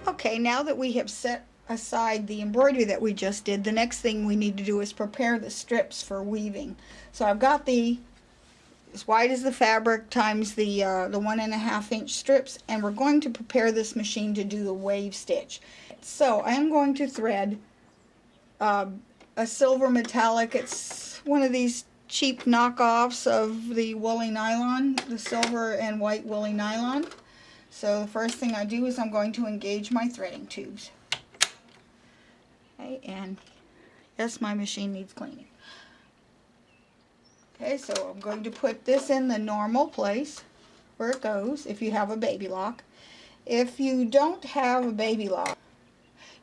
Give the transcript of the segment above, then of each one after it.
Okay, now that we have set aside the embroidery that we just did, the next thing we need to do is prepare the strips for weaving. So I've got the as wide as the fabric times the 1.5 inch strips, and we're going to prepare this machine to do the wave stitch. So I am going to thread a silver metallic. It's one of these cheap knockoffs of the woolly nylon, the silver and white woolly nylon. So the first thing I do is I'm going to engage my threading tubes. Okay, and yes, my machine needs cleaning. Okay, so I'm going to put this in the normal place where it goes if you have a Babylock. If you don't have a Babylock,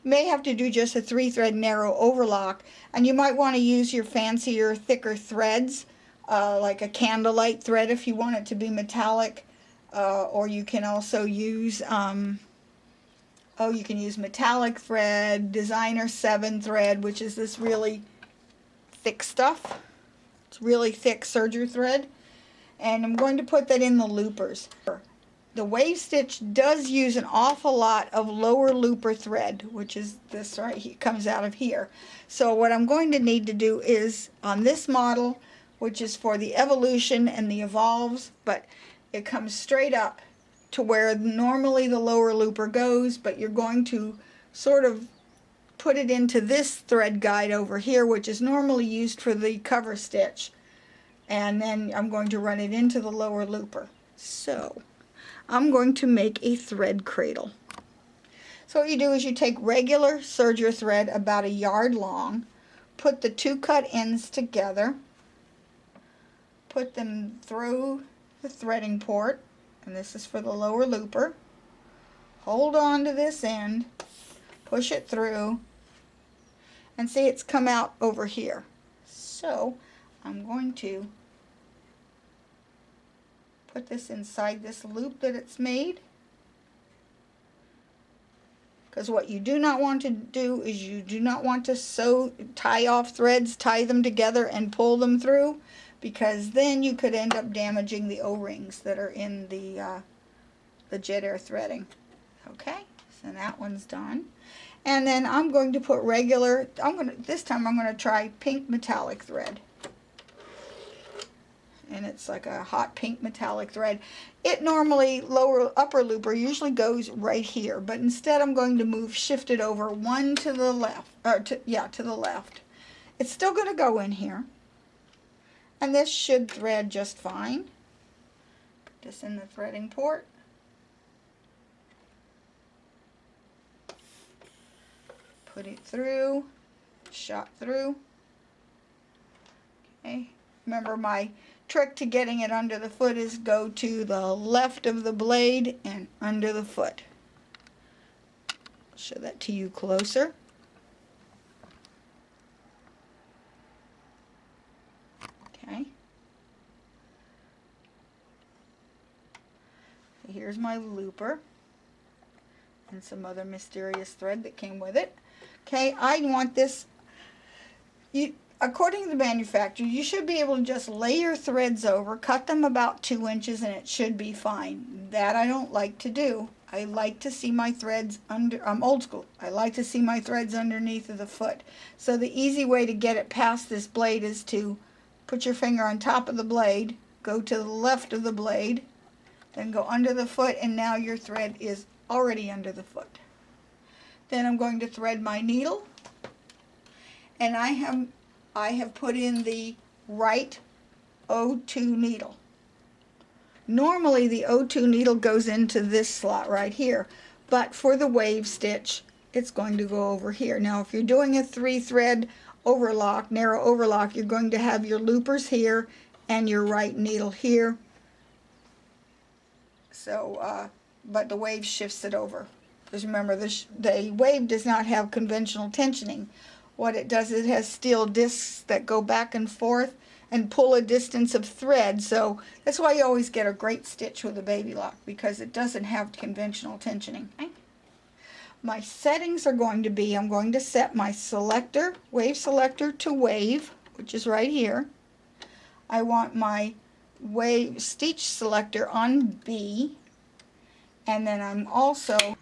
you may have to do just a 3-thread narrow overlock, and you might want to use your fancier, thicker threads, like a candlelight thread if you want it to be metallic. Or you can also use, you can use metallic thread, designer 7 thread, which is this really thick stuff. It's really thick serger thread. And I'm going to put that in the loopers. The wave stitch does use an awful lot of lower looper thread, which is this right here, comes out of here. So what I'm going to need to do is, on this model, which is for the evolution and the evolves, but it comes straight up to where normally the lower looper goes, but you're going to sort of put it into this thread guide over here, which is normally used for the cover stitch. And then I'm going to run it into the lower looper. So I'm going to make a thread cradle. So what you do is you take regular serger thread about 1 yard long, put the 2 cut ends together, put them through the threading port, and this is for the lower looper. Hold on to this end, push it through, and see it's come out over here. So I'm going to put this inside this loop that it's made, because what you do not want to do is you do not want to tie off threads, tie them together and pull them through, because then you could end up damaging the O-rings that are in the jet air threading. Okay, so that one's done. And then I'm going to put regular, this time I'm going to try pink metallic thread. And it's like a hot pink metallic thread. It normally, upper looper usually goes right here, but instead I'm going to shift it over one to the left, to the left. It's still going to go in here. And this should thread just fine. Put this in the threading port. Put it through, shot through. Okay, remember my trick to getting it under the foot is go to the left of the blade and under the foot. I'll show that to you closer. Okay. Here's my looper and some other mysterious thread that came with it. Okay, I want this, according to the manufacturer, you should be able to just lay your threads over, cut them about 2 inches, and it should be fine. That I don't like to do. I like to see my threads I'm old school. I like to see my threads underneath of the foot. So the easy way to get it past this blade is to put your finger on top of the blade, go to the left of the blade, then go under the foot, and now your thread is already under the foot. Then I'm going to thread my needle, and I have put in the right O2 needle. Normally the O2 needle goes into this slot right here, but for the wave stitch it's going to go over here. Now if you're doing a 3-thread overlock, narrow overlock, you're going to have your loopers here and your right needle here. So, but the wave shifts it over. Because remember, the wave does not have conventional tensioning. What it does is it has steel discs that go back and forth and pull a distance of thread. So that's why you always get a great stitch with a Babylock, because it doesn't have conventional tensioning. My settings are going to be, I'm going to set my selector, wave selector to wave, which is right here. I want my wave stitch selector on B, and then I'm also,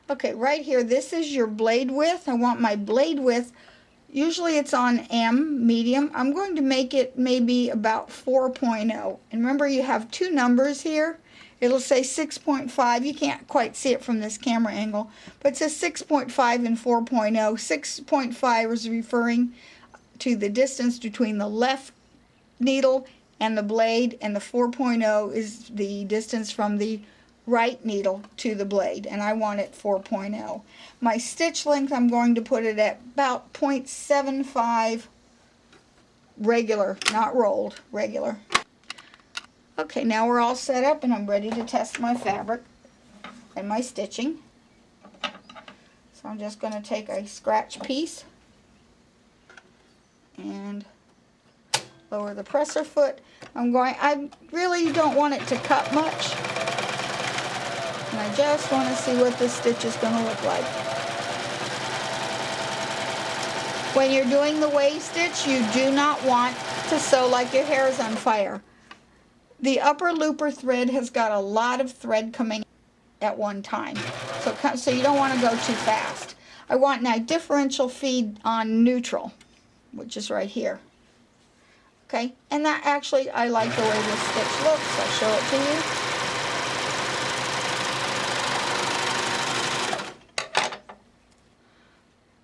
okay, right here, this is your blade width. I want my blade width, usually it's on M, medium. I'm going to make it maybe about 4.0. And remember, you have two numbers here. It'll say 6.5. You can't quite see it from this camera angle, but it says 6.5 and 4.0. 6.5 is referring to the distance between the left needle and the blade, and the 4.0 is the distance from the right needle to the blade, and I want it 4.0. My stitch length, I'm going to put it at about 0.75 regular, not rolled, regular. Okay, now we're all set up and I'm ready to test my fabric and my stitching. So I'm just going to take a scratch piece and lower the presser foot. I really don't want it to cut much. And I just want to see what this stitch is going to look like. When you're doing the wave stitch, you do not want to sew like your hair is on fire. The upper looper thread has got a lot of thread coming at one time. So you don't want to go too fast. I want my differential feed on neutral, which is right here. Okay, and that actually, I like the way this stitch looks. I'll show it to you.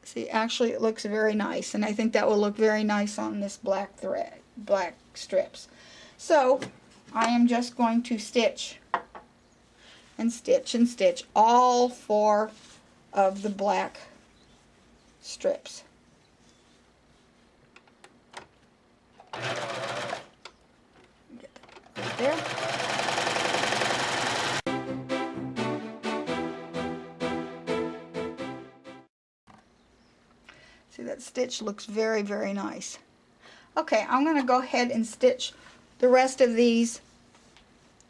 See, actually it looks very nice, and I think that will look very nice on this black thread, black strips. So I am just going to stitch and stitch and stitch all 4 of the black strips. Get that right there. See, that stitch looks very, very nice. Okay, I'm going to go ahead and stitch the rest of these,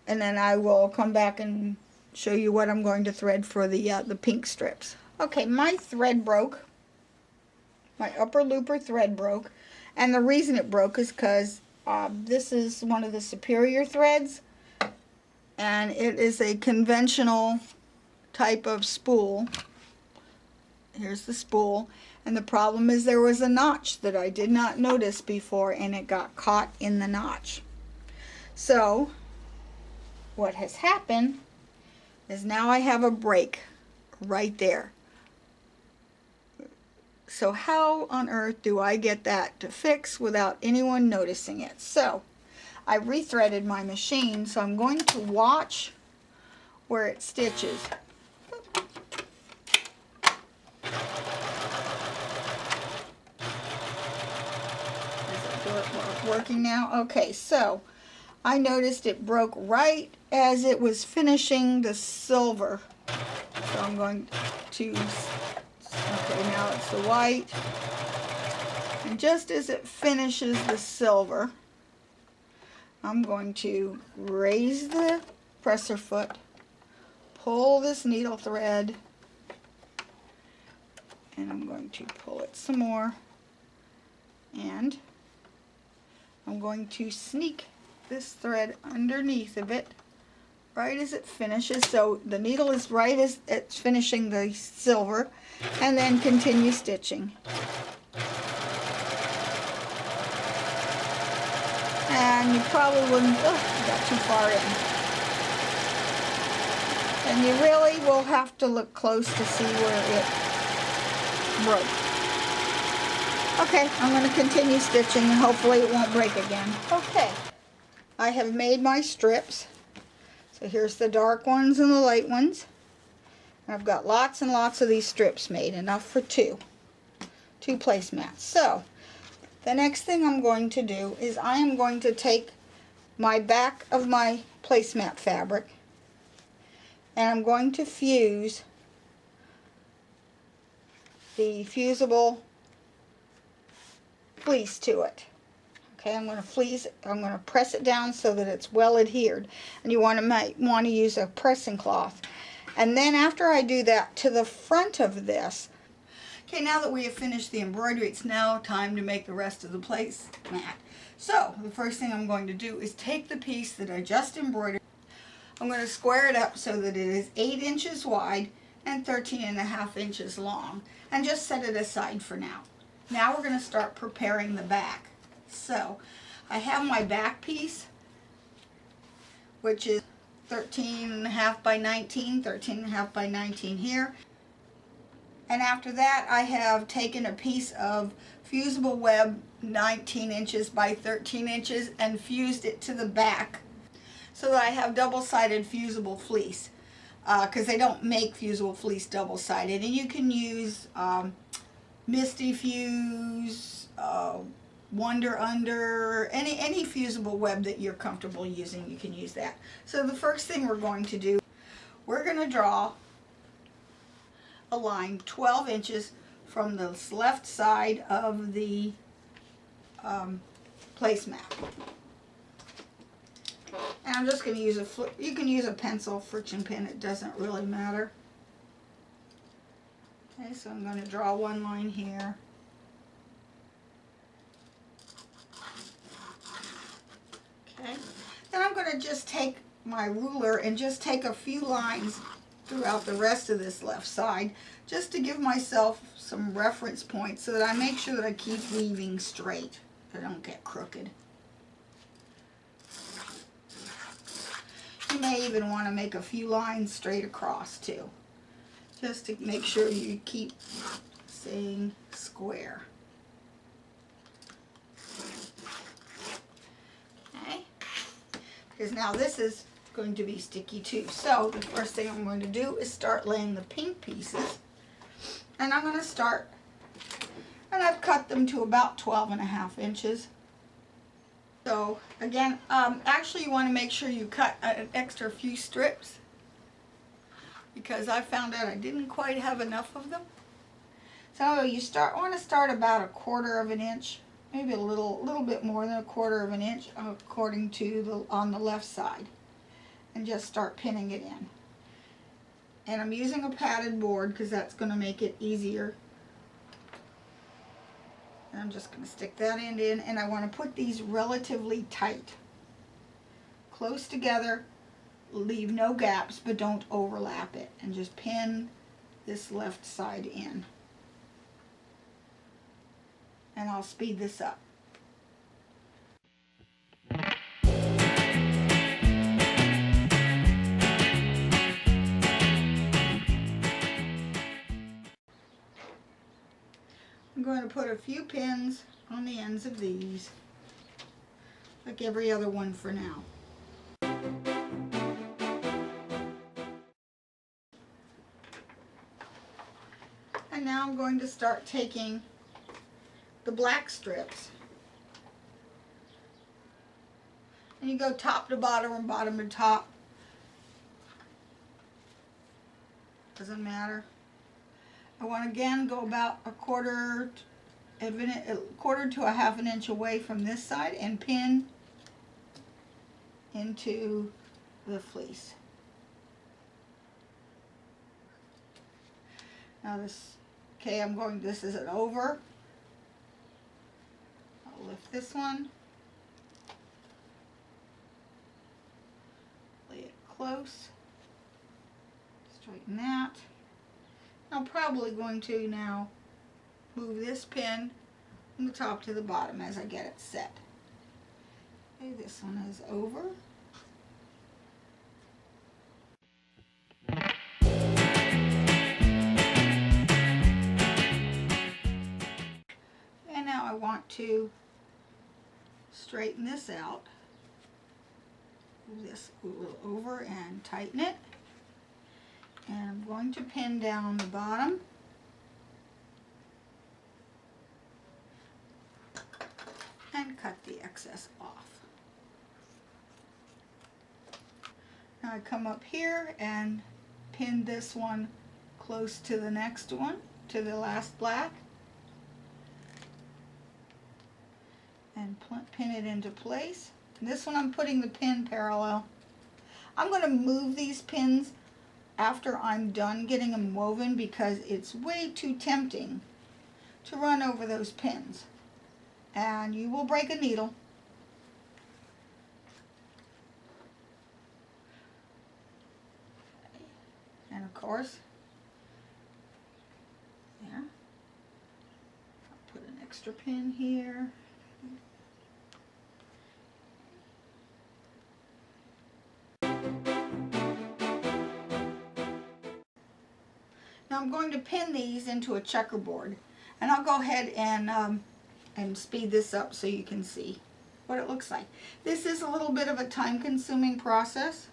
and then I will come back and show you what I'm going to thread for the pink strips. Okay, my thread broke. My upper looper thread broke, and the reason it broke is because this is one of the superior threads, and it is a conventional type of spool. Here's the spool, and the problem is there was a notch that I did not notice before, and it got caught in the notch. So what has happened is now I have a break right there. So how on earth do I get that to fix without anyone noticing it? So I rethreaded my machine, so I'm going to watch where it stitches. Working now? Okay, so I noticed it broke right as it was finishing the silver. So I'm going to, okay, now it's the white. And just as it finishes the silver, I'm going to raise the presser foot, pull this needle thread, and I'm going to pull it some more, and I'm going to sneak this thread underneath of it right as it finishes, so the needle is right as it's finishing the silver, and then continue stitching. And you probably wouldn't, oh, you got too far in. And you really will have to look close to see where it broke. Okay, I'm going to continue stitching and hopefully it won't break again. Okay, I have made my strips. So here's the dark ones and the light ones. I've got lots and lots of these strips made, enough for two placemats. So the next thing I'm going to do is I am going to take my back of my placemat fabric and I'm going to fuse the fusible fleece to it. Okay, I'm going to press it down so that it's well adhered, and you want to use a pressing cloth. And then after I do that to the front of this, okay, now that we have finished the embroidery, it's now time to make the rest of the placemat. So the first thing I'm going to do is take the piece that I just embroidered. I'm going to square it up so that it is 8 inches wide and 13.5 inches long, and just set it aside for now. Now we're going to start preparing the back. So I have my back piece, which is 13.5 by 19, 13.5 by 19 here. And after that, I have taken a piece of fusible web 19 inches by 13 inches and fused it to the back so that I have double-sided fusible fleece, because they don't make fusible fleece double-sided. And you can use Misty Fuse, Wonder Under, any fusible web that you're comfortable using, you can use that. So the first thing we're going to do, we're going to draw a line 12 inches from the left side of the placemat. And I'm just going to use you can use a pencil, friction pin, it doesn't really matter. Okay, so I'm going to draw one line here. Okay, then I'm going to just take my ruler and just take a few lines throughout the rest of this left side, just to give myself some reference points so that I make sure that I keep weaving straight, I don't get crooked. You may even want to make a few lines straight across too, just to make sure you keep staying square. Okay, because now this is going to be sticky too. So the first thing I'm going to do is start laying the pink pieces, and I'm going to start, and I've cut them to about 12.5 inches. So again, actually you want to make sure you cut an extra few strips, because I found out I didn't quite have enough of them. So you want to start about 1/4 inch, maybe a little bit more than 1/4 inch, according to on the left side, and just start pinning it in. And I'm using a padded board because that's going to make it easier. And I'm just going to stick that end in, and I want to put these relatively tight, close together, leave no gaps, but don't overlap it, and just pin this left side in. And I'll speed this up. I'm going to put a few pins on the ends of these, like every other one for now. And now I'm going to start taking the black strips, and you go top to bottom or bottom to top, doesn't matter. I want to again go about 1/4 to 1/2 inch away from this side and pin into the fleece. Now this is an over. I'll lift this one, lay it close, straighten that. I'm probably going to now move this pin from the top to the bottom as I get it set. Okay, this one is over. And now I want to straighten this out. Move this a little over and tighten it. And I'm going to pin down the bottom. And cut the excess off. Now I come up here and pin this one close to the next one, to the last black. And pin it into place. And this one I'm putting the pin parallel. I'm going to move these pins after I'm done getting them woven, because it's way too tempting to run over those pins. And you will break a needle. And of course, there. I'll put an extra pin here. Now I'm going to pin these into a checkerboard, and I'll go ahead and speed this up so you can see what it looks like. This is a little bit of a time-consuming process.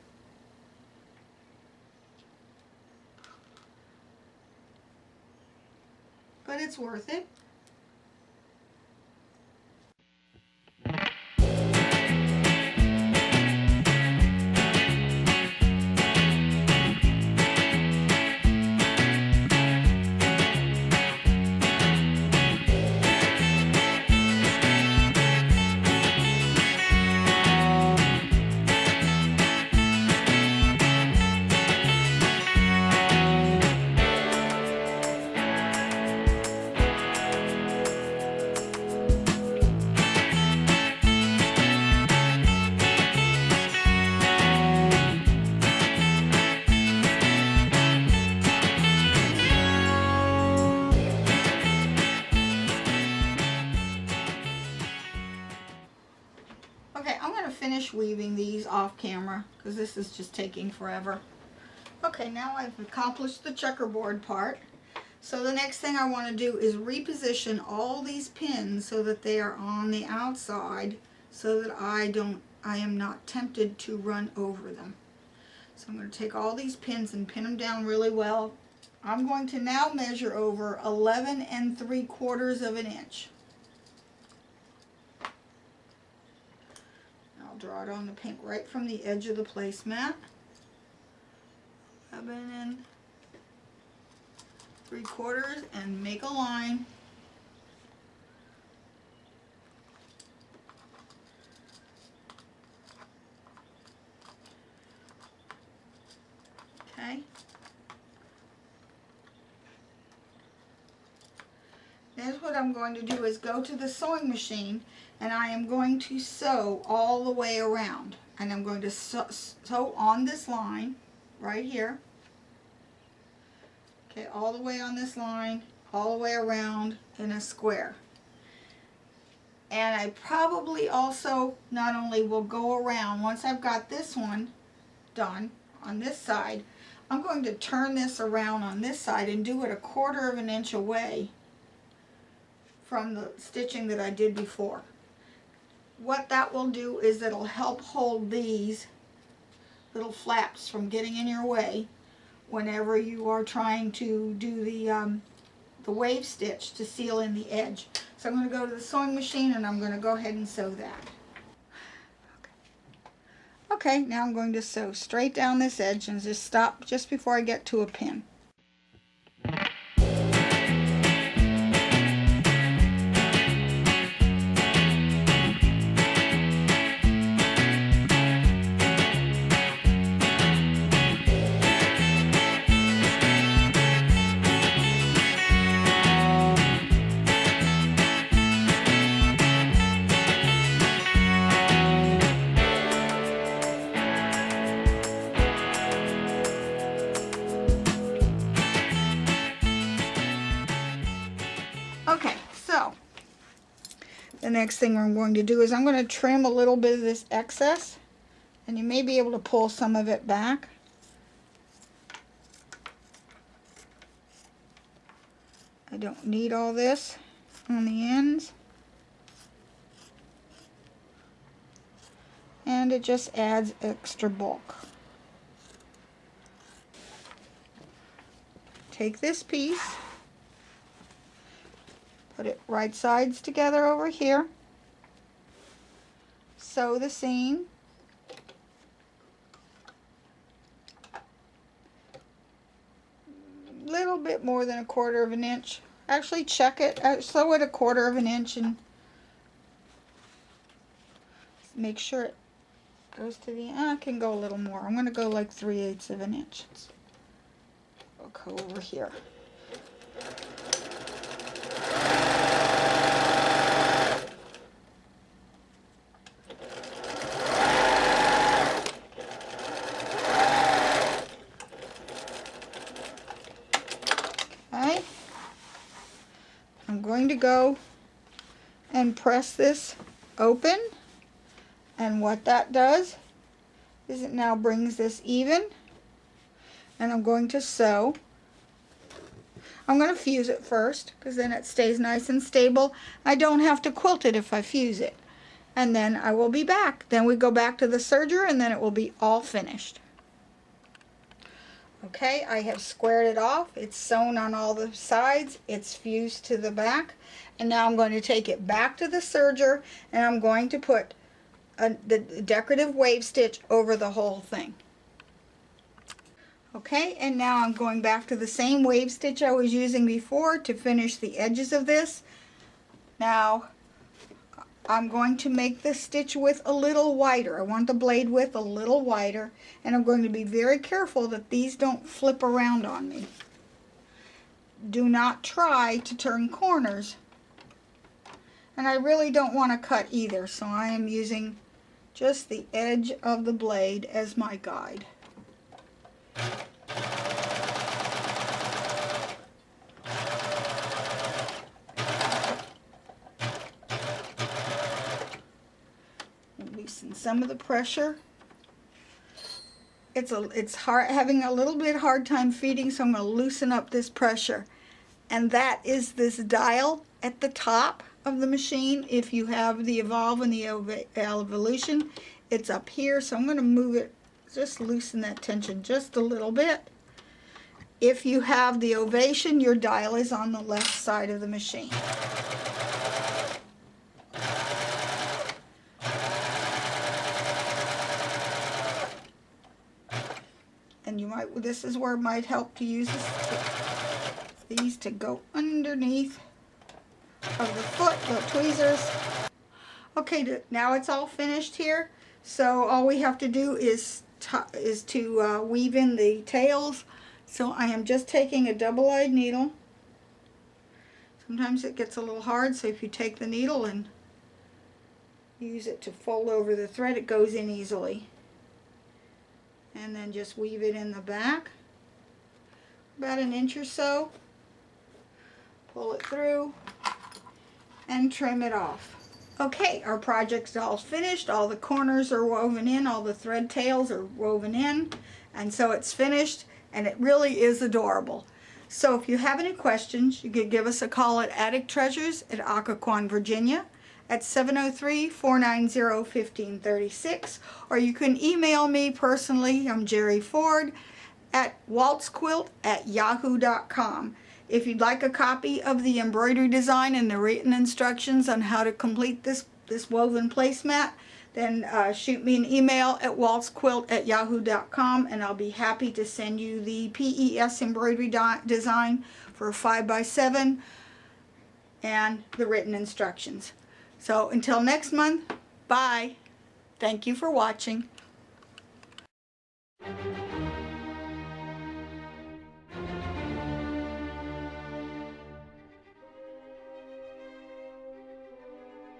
But it's worth it. Okay, I'm going to finish weaving these off camera because this is just taking forever. Okay, now I've accomplished the checkerboard part. So the next thing I want to do is reposition all these pins so that they are on the outside, so that I am not tempted to run over them. So I'm going to take all these pins and pin them down really well. I'm going to now measure over 11 3/4 of an inch. I'll draw it on the pink right from the edge of the placemat. 11 3/4 and make a line. Okay. Then what I'm going to do is go to the sewing machine, and I am going to sew all the way around. And I'm going to sew on this line right here. Okay, all the way on this line, all the way around in a square. And I probably also not only will go around, once I've got this one done on this side, I'm going to turn this around on this side and do it 1/4 of an inch away from the stitching that I did before. What that will do is it'll help hold these little flaps from getting in your way whenever you are trying to do the wave stitch to seal in the edge. So I'm going to go to the sewing machine and I'm going to go ahead and sew that. Okay, now I'm going to sew straight down this edge and just stop just before I get to a pin. Okay, so the next thing I'm going to do is I'm going to trim a little bit of this excess, and you may be able to pull some of it back. I don't need all this on the ends. And it just adds extra bulk. Take this piece, put it right sides together over here, sew the seam, a little bit more than 1/4 of an inch. Actually check it, sew it 1/4 of an inch and make sure it goes to the end. I can go a little more. I'm going to go like 3/8 of an inch. go over here. Okay. I'm going to go and press this open, and what that does is it now brings this even, and I'm going to sew. I'm going to fuse it first because then it stays nice and stable. I don't have to quilt it if I fuse it, and then I will be back. Then we go back to the serger and then it will be all finished. Okay, I have squared it off. It's sewn on all the sides. It's fused to the back. And now I'm going to take it back to the serger and I'm going to put the decorative wave stitch over the whole thing. Okay, and now I'm going back to the same wave stitch I was using before to finish the edges of this. Now I'm going to make the stitch width a little wider. I want the blade width a little wider, and I'm going to be very careful that these don't flip around on me. Do not try to turn corners. And I really don't want to cut either, so I am using just the edge of the blade as my guide. Loosen some of the pressure. It's hard, having a little bit hard time feeding, so I'm going to loosen up this pressure. And that is this dial at the top of the machine. If you have the Evolve and the Evolution, it's up here, so I'm going to move it, just loosen that tension just a little bit. If you have the Ovation, your dial is on the left side of the machine. And you might, this is where it might help to use these to go underneath of the foot, the tweezers. Okay, now it's all finished here. So all we have to do is to weave in the tails. So I am just taking a double-eyed needle. Sometimes it gets a little hard, so if you take the needle and use it to fold over the thread, it goes in easily. And then just weave it in the back, about an inch or so. Pull it through and trim it off. Okay, our project's all finished. All the corners are woven in, all the thread tails are woven in, and so it's finished, and it really is adorable. So if you have any questions, you could give us a call at Attic Treasures at Occoquan, Virginia at 703-490-1536, or you can email me personally. I'm Jerry Ford at waltzquilt@yahoo.com. If you'd like a copy of the embroidery design and the written instructions on how to complete this woven placemat, then shoot me an email at waltzquilt@yahoo.com, and I'll be happy to send you the PES embroidery design for a 5x7 and the written instructions. So until next month, bye. Thank you for watching.